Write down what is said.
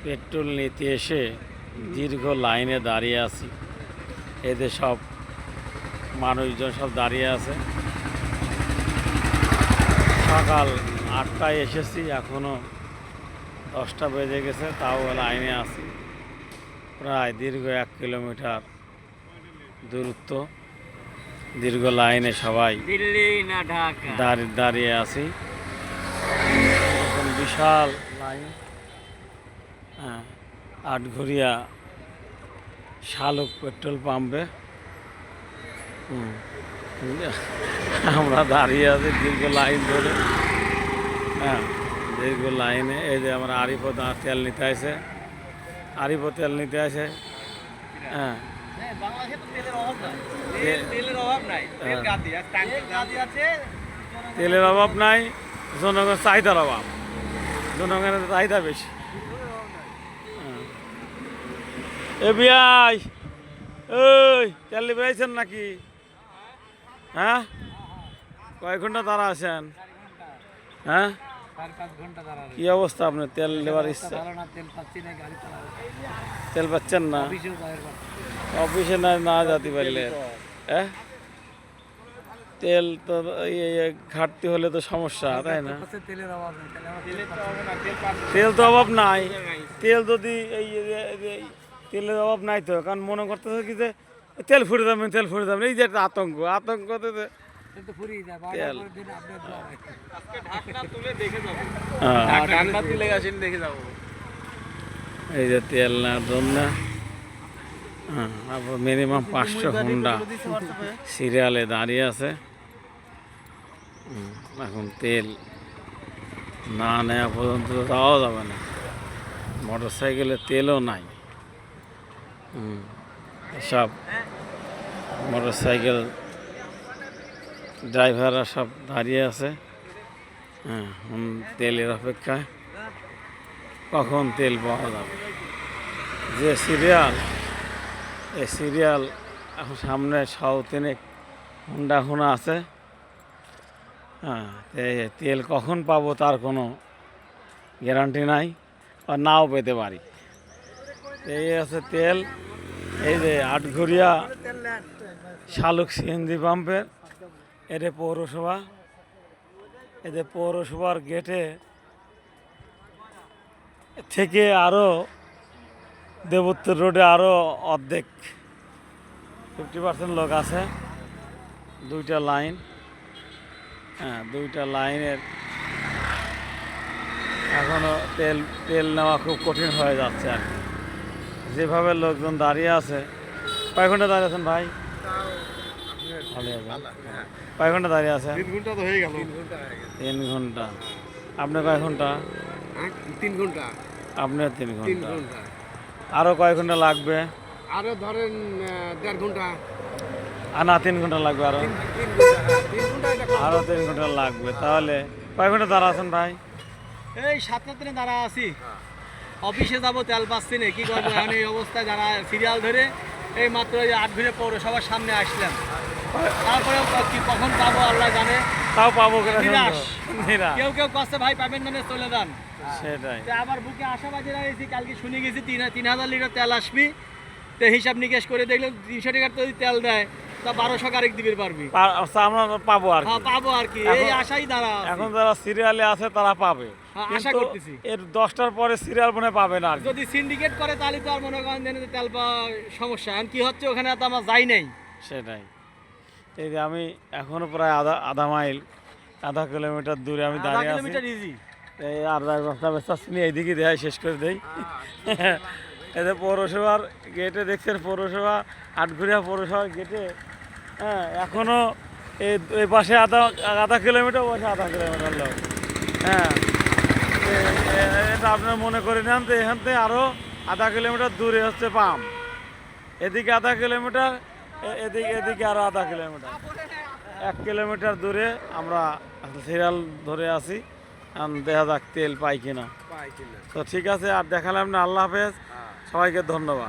Petrol নিতে এসে দীর্ঘ লাইনে দাঁড়িয়ে আছি। এদের সব মানুষজন সব দাঁড়িয়ে আছে। সকাল 8টায় এসেছি, এখনও 10টা বেজে গেছে, তাও লাইনে আছি। প্রায় দীর্ঘ 1 কিলোমিটার দূরত্ব, দীর্ঘ লাইনে সবাই দাঁড়িয়ে আছি। এখন বিশাল লাইন। আটঘরিয়া শালুক পেট্রোল পাম্পে আমরা দাঁড়িয়ে আছি দীর্ঘ লাইন ধরে। দীর্ঘ লাইনে। এই যে আমার আরিফও তেল নিতে আসে, আরিফও তেল নিতে আসে। তেলের অভাব নাই, জনগণের চাহিদার অভাব, জনগণের চাহিদা বেশি। এ বিয়াই, ওই তেল নিতে আইছেন নাকি? হ্যাঁ, কয়েক ঘন্টা দাঁড়া আছেন? হ্যাঁ, কি অবস্থা আপনার তেল নেওয়ার ইচ্ছা? তেল পাচ্ছেন না? অফিসে না যেতে পারলে? হ্যাঁ, তেল তো ঘাটতি হলে তো সমস্যা, তাই না? তেল তো অভাব নাই। তেল যদি তেলের অভাব নাই তো, কারণ মনে করতেছে কি যে তেল ফুরে যাবেন, তেল ফুরে যাবেন, এই যে একটা আতঙ্কতে এই যে তেল নেওয়ার জন্য মিনিমাম 500 হুন্ডা সিরিয়ালে দাঁড়িয়ে আছে। এখন তেল না নেওয়া পর্যন্ত যাওয়া যাবে না। মোটর সাইকেলে তেলও নাই। সব মোটর সাইকেল ড্রাইভাররা সব দাঁড়িয়ে আছে তেলের অপেক্ষায়, কখন তেল পাওয়া যাবে। যে সিরিয়াল, এই সিরিয়াল এখন সামনে সাউথেনিক হুন্ডা হোনা আছে। তেল কখন পাবো তার কোনো গ্যারান্টি নাই, আর নাও পেতে পারি। এই আছে তেল। এই যে আটঘরিয়া শালুক সিএনজি পাম্পের, এটা পৌরসভা। এদের পৌরসভার গেটে থেকে আরও দেবোত্তর রোডে আরও অর্ধেক 50% লোক আছে। 2টা লাইন, 2টা লাইনের এখনও তেল নেওয়া খুব কঠিন হয়ে যাচ্ছে আর কি। যেভাবে লোকজন দাঁড়িয়ে আছে। কয় ঘন্টা দাঁড়িয়ে আছেন ভাই? কয় ঘন্টা দাঁড়িয়ে আছে? 3 ঘন্টা তো হয়ে গেল। 3 ঘন্টা। আপনি কয় ঘন্টা? 3 ঘন্টা। আপনিও 3 ঘন্টা। আরও কয় ঘন্টা লাগবে? আরো ধরেন 1.5 ঘন্টা। না, 3 ঘন্টা লাগবে আরো। আরো 3 ঘন্টা লাগবে। তাহলে কয় ঘন্টা দাঁড়া আছেন ভাই? এই 7টা দাঁড়া আছি। অফিসে যাবো, তেল পাচ্ছি না, কি করবো এখন এই অবস্থায়। যারা সিরিয়াল ধরে এই মাত্র আটঘরিয়া পৌরসভার সামনে আসলাম। তারপরে কখন পাবো আল্লাহ জানে। তাও পাবো কিনা নিরাশ। কেউ কষ্ট ভাই পাবেন মানে চলে যান। সেটাই। আবার বুকে আশাবাদী রয়েছি। কালকে শুনে গেছি 3000 লিটার তেল আসবি। তো হিসাব নিকেশ করে দেখলাম 300 টাকার যদি তেল দেয় তা 1200 কারেক দিবে পারবি। আমরা পাবো আর হ্যাঁ, পাবো আর কি। এই আশাই দাঁড়া। এখন যারা সিরিয়ালে আছে তারা পাবে, আশা করতেছি। এর 10টার পরে সিরিয়াল মনে পাবে না। যদি সিন্ডিকেট করে তাহলে তো আর মনে করেন যে তেল পাওয়া সমস্যা। এখন কি হচ্ছে ওখানে তো আমার যাই নাই। সেটাই। এই যে আমি এখনো প্রায় আধা কিলোমিটার দূরে আমি দাঁড়িয়ে আছি। এই আর ব্যবস্থা শুনি এইদিকে দেয় শেষ করে দেই। এই পৌরসভার গেটে দেখছেন, পৌরসভা আটঘরিয়া পৌরসভার গেটে এখনো এই পাশে আধা কিলোমিটার, পাশে আধা কিলোমিটার লোক। এটা আপনারা মনে করে নেন তো এখান থেকে আরও আধা কিলোমিটার দূরে হচ্ছে পাম্প। এদিকে আধা কিলোমিটার, এদিকে আরও আধা কিলোমিটার। 1 কিলোমিটার দূরে আমরা সিরিয়াল ধরে আছি। দেখা যাক তেল পাই কিনা। তো ঠিক আছে, আর দেখালাম না। আল্লাহ হাফেজ, সবাইকে ধন্যবাদ।